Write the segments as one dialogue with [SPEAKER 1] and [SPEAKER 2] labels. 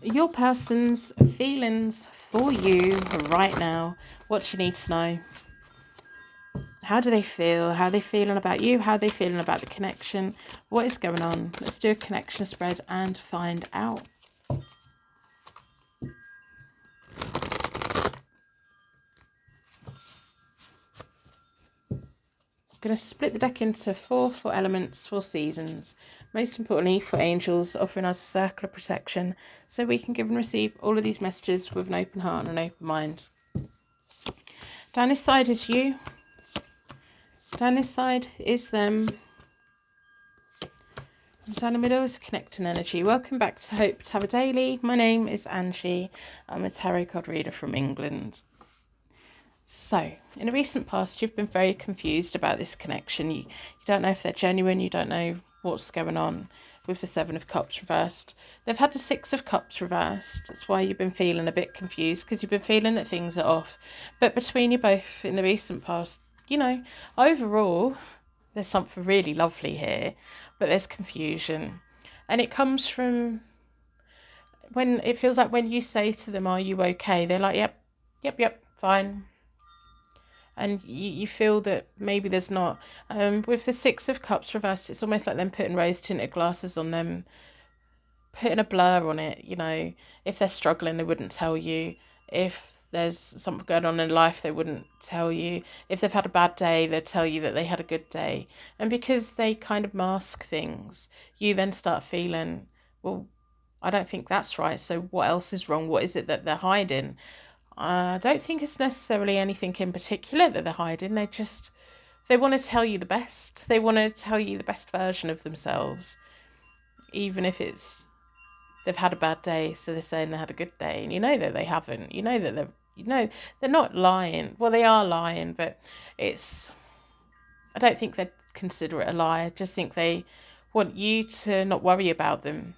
[SPEAKER 1] Your person's feelings for you right now. What you need to know. How do they feel? How are they feeling about you? How are they feeling about the connection? What is going on? Let's do a connection spread and find out. I'm going to split the deck into four elements, 4 seasons. Most importantly, for angels, offering us a circle of protection so we can give and receive all of these messages with an open heart and an open mind. Down this side is you. Down this side is them. And down the middle is connecting energy. Welcome back to Hope Tarot Daily. My name is Angie. I'm a tarot card reader from England. So, in the recent past, you've been very confused about this connection. You don't know if they're genuine. You don't know what's going on with the Seven of Cups reversed. They've had the Six of Cups reversed. That's why you've been feeling a bit confused, because you've been feeling that things are off. But between you both in the recent past, overall, there's something really lovely here, but there's confusion. And it comes from when it feels like when you say to them, "Are you okay?" They're like, yep, fine. And you feel that maybe there's not. With the Six of Cups reversed, it's almost like them putting rose-tinted glasses on them, putting a blur on it. If they're struggling, they wouldn't tell you. If there's something going on in life, they wouldn't tell you. If they've had a bad day, they'd tell you that they had a good day. And because they kind of mask things, you then start feeling, well, I don't think that's right. So what else is wrong? What is it that they're hiding? I don't think it's necessarily anything in particular that they're hiding. They want to tell you the best. They want to tell you the best version of themselves, even if they've had a bad day. So they're saying they had a good day, and you know that they haven't. You know that they're not lying. Well, they are lying, but I don't think they'd consider it a lie. I just think they want you to not worry about them.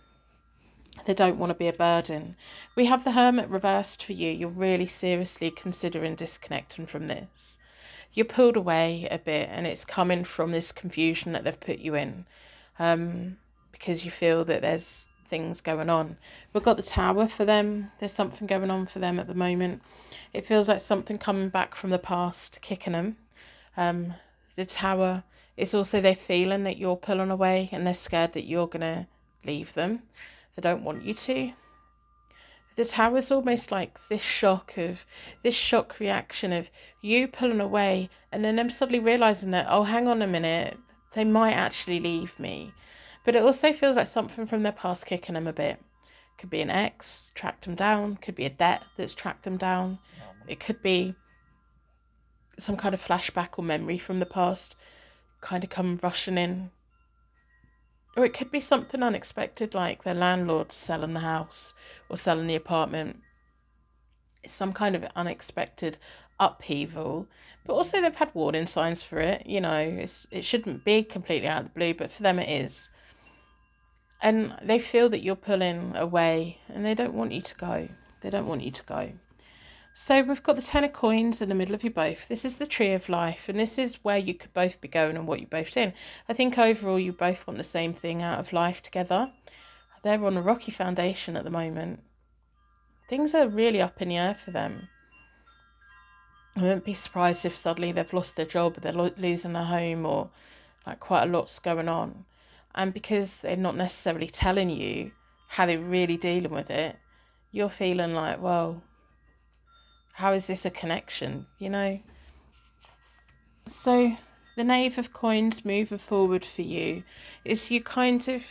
[SPEAKER 1] They don't want to be a burden. We have the Hermit reversed for you. You're really seriously considering disconnecting from this. You're pulled away a bit, and it's coming from this confusion that they've put you in, because you feel that there's things going on. We've got the Tower for them. There's something going on for them at the moment. It feels like something coming back from the past, kicking them. The Tower is also they're feeling that you're pulling away, and they're scared that you're going to leave them. They don't want you to. The Tower's almost like this shock reaction of you pulling away, and then them suddenly realizing that, oh, hang on a minute, they might actually leave me. But it also feels like something from their past kicking them a bit. Could be an ex tracked them down, could be a debt that's tracked them down. It could be some kind of flashback or memory from the past kind of come rushing in. Or it could be something unexpected, like their landlord selling the house or selling the apartment. It's some kind of unexpected upheaval. But also they've had warning signs for it. It shouldn't be completely out of the blue, but for them it is. And they feel that you're pulling away, and they don't want you to go. They don't want you to go. So we've got the Ten of Coins in the middle of you both. This is the Tree of Life, and this is where you could both be going and what you're both in. I think overall you both want the same thing out of life together. They're on a rocky foundation at the moment. Things are really up in the air for them. I wouldn't be surprised if suddenly they've lost their job, they're losing their home, or like quite a lot's going on. And because they're not necessarily telling you how they're really dealing with it, you're feeling like, well, how is this a connection, So the Knave of Coins moving forward for you is you kind of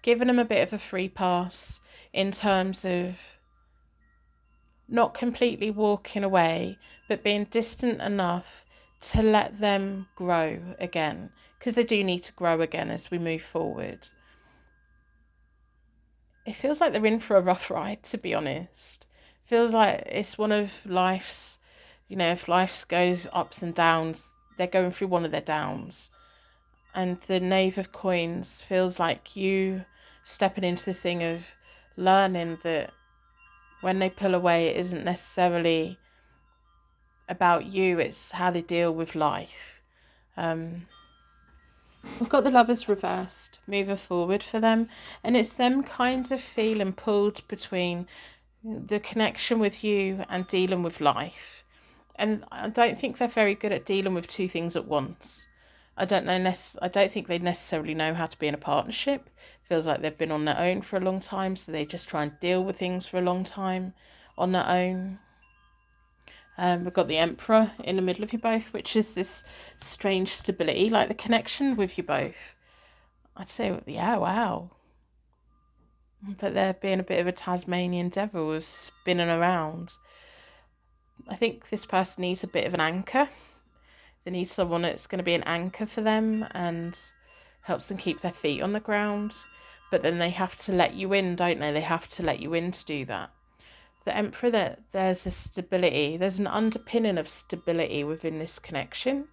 [SPEAKER 1] giving them a bit of a free pass in terms of not completely walking away, but being distant enough to let them grow again, because they do need to grow again as we move forward. It feels like they're in for a rough ride, to be honest. Feels like it's one of life's, if life goes ups and downs, they're going through one of their downs. And the Knave of Coins feels like you stepping into this thing of learning that when they pull away, it isn't necessarily about you, it's how they deal with life. We've got the Lovers reversed, moving forward for them. And it's them kind of feeling pulled between the connection with you and dealing with life. And I don't think they're very good at dealing with two things at once. I don't think they necessarily know how to be in a partnership. Feels like they've been on their own for a long time, so they just try and deal with things for a long time on their own. We've got the Emperor in the middle of you both, which is this strange stability, like the connection with you both. I'd say, yeah, wow. But they're being a bit of a Tasmanian devil, spinning around. I think this person needs a bit of an anchor. They need someone that's going to be an anchor for them and helps them keep their feet on the ground. But then they have to let you in, don't they? They have to let you in to do that. The Emperor, there's a stability. There's an underpinning of stability within this connection.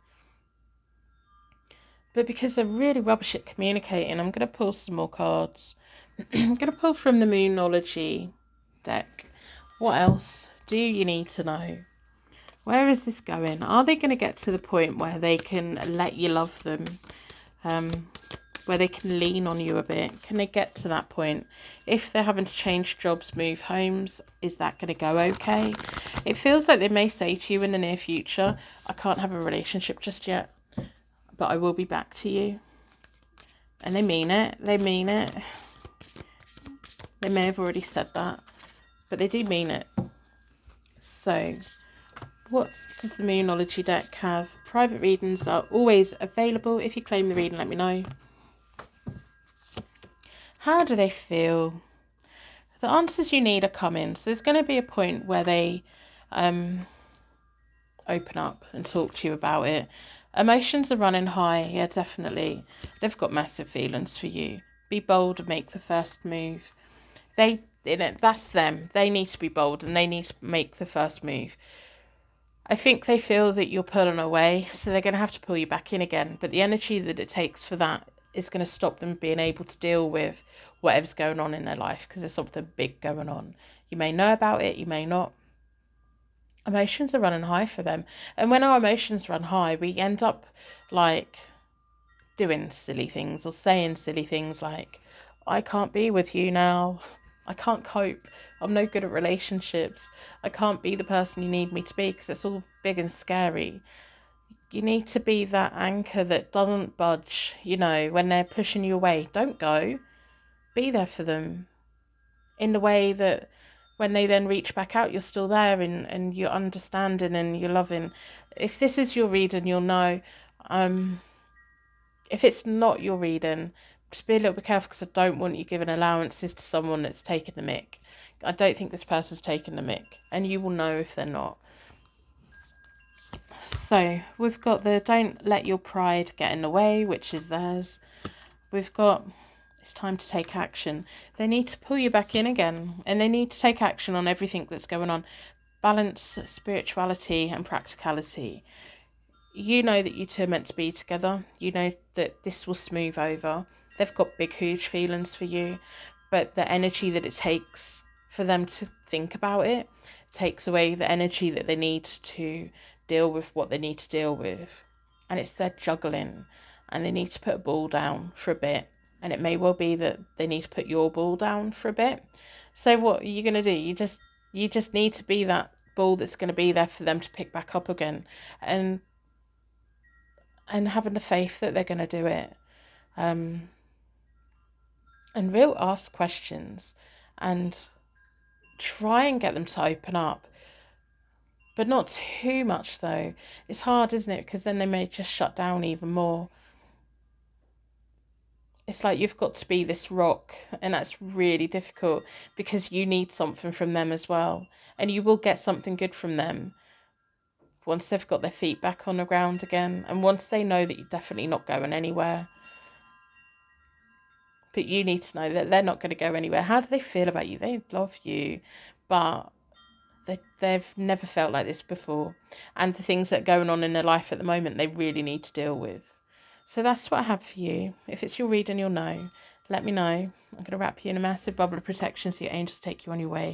[SPEAKER 1] But because they're really rubbish at communicating, I'm going to pull some more cards. I'm going to pull from the Moonology deck. What else do you need to know? Where is this going? Are they going to get to the point where they can let you love them? Where they can lean on you a bit? Can they get to that point? If they're having to change jobs, move homes, is that going to go okay? It feels like they may say to you in the near future, I can't have a relationship just yet, but I will be back to you. And they mean it. They mean it. They may have already said that, but they do mean it. So, what does the Moonology deck have? Private readings are always available. If you claim the reading, let me know. How do they feel? The answers you need are coming. So there's going to be a point where they open up and talk to you about it. Emotions are running high. Yeah, definitely. They've got massive feelings for you. Be bold and make the first move. That's them. They need to be bold and they need to make the first move. I think they feel that you're pulling away, so they're going to have to pull you back in again. But the energy that it takes for that is going to stop them being able to deal with whatever's going on in their life, because there's something big going on. You may know about it, you may not. Emotions are running high for them. And when our emotions run high, we end up like doing silly things or saying silly things like, I can't be with you now. I can't cope. I'm no good at relationships. I can't be the person you need me to be, because it's all big and scary. You need to be that anchor that doesn't budge, when they're pushing you away. Don't go. Be there for them in the way that when they then reach back out, you're still there and you're understanding and you're loving. If this is your reading, you'll know. If it's not your reading, just be a little bit careful, because I don't want you giving allowances to someone that's taken the mick. I don't think this person's taken the mick, and you will know if they're not. So we've got the don't let your pride get in the way, which is theirs. We've got it's time to take action. They need to pull you back in again, and they need to take action on everything that's going on. Balance spirituality and practicality. You know that you two are meant to be together. You know that this will smooth over. They've got big, huge feelings for you, but the energy that it takes for them to think about it takes away the energy that they need to deal with what they need to deal with. And it's their juggling, and they need to put a ball down for a bit. And it may well be that they need to put your ball down for a bit. So what are you going to do? You just need to be that ball that's going to be there for them to pick back up again. And having the faith that they're going to do it. And real ask questions and try and get them to open up. But not too much, though. It's hard, isn't it? Because then they may just shut down even more. It's like you've got to be this rock, and that's really difficult because you need something from them as well. And you will get something good from them once they've got their feet back on the ground again, and once they know that you're definitely not going anywhere. But you need to know that they're not going to go anywhere. How do they feel about you? They love you, but they've never felt like this before. And the things that are going on in their life at the moment, they really need to deal with. So that's what I have for you. If it's your reading, you'll know. Let me know. I'm going to wrap you in a massive bubble of protection so your angels take you on your way.